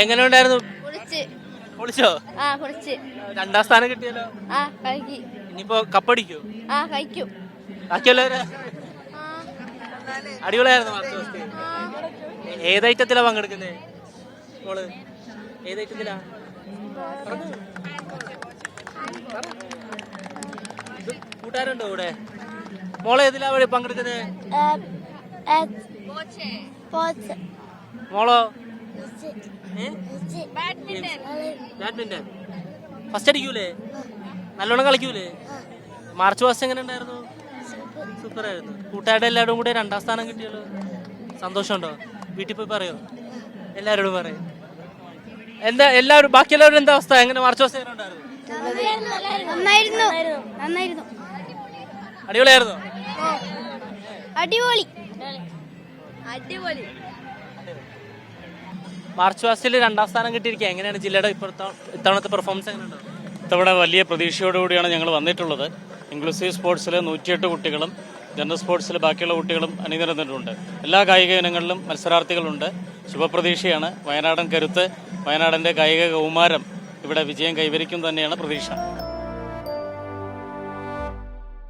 എങ്ങനെ ഉണ്ടായിരുന്നു? പൊളിച്ചോ? രണ്ടാം സ്ഥാനം കിട്ടിയല്ലോ. ഇനിയിപ്പോ കപ്പടിക്കോ? ബാക്കിയുള്ളവര് അടിപൊളിയായിരുന്നു മാർച്ച് പാസ്റ്റ്. ഏത് ഐറ്റത്തിലാ പങ്കെടുക്കുന്നേ മോള്? ഏത് ഐറ്റത്തിലാ? കൂട്ടുകാരുണ്ടോ ഇവിടെ? മോളെ ഏതിലാ പങ്കെടുക്കുന്നേ? മോളോ? ബാഡ്മിന്റൺ. ഫസ്റ്റ് അടിക്കൂലേ? നല്ലോണം കളിക്കൂലേ? മാർച്ച് പാസ്റ്റ് എങ്ങനെ ഉണ്ടായിരുന്നു? സൂപ്പർ ആയിരുന്നു. കൂട്ടുകാരുടെ എല്ലാവരും കൂടെ രണ്ടാം സ്ഥാനം കിട്ടിയല്ലോ. സന്തോഷമുണ്ടോ? വീട്ടിൽ പോയി പറയോ? എല്ലാവരോടും പറയും. എന്താ എല്ലാവരും ബാക്കിയെല്ലാവരും എന്താ അവസ്ഥ? എങ്ങനെ മാർച്ച് പാസ്റ്റ് എങ്ങനെ ഉണ്ടായിരുന്നു? അടിപൊളിയായിരുന്നു. മാർച്ച് പാസ്റ്റിൽ രണ്ടാം സ്ഥാനം കിട്ടിയിരിക്കുക. എങ്ങനെയാണ് ജില്ലയുടെ ഇത്തവണത്തെ പെർഫോമൻസ് എങ്ങനെയുണ്ടോ? ഇത്തവണ വലിയ പ്രതീക്ഷയോടുകൂടിയാണ് ഞങ്ങൾ വന്നിട്ടുള്ളത്. ഇൻക്ലൂസീവ് സ്പോർട്സിൽ 108 കുട്ടികളും ജനറൽ സ്പോർട്സിൽ ബാക്കിയുള്ള കുട്ടികളും അണിനിരന്നിട്ടുണ്ട്. എല്ലാ കായിക ഇനങ്ങളിലും മത്സരാർത്ഥികളുണ്ട്. ശുഭപ്രതീക്ഷയാണ്. വയനാടൻ കരുത്ത്, വയനാടൻ്റെ കായിക കൗമാരം ഇവിടെ വിജയം കൈവരിക്കും തന്നെയാണ് പ്രതീക്ഷ.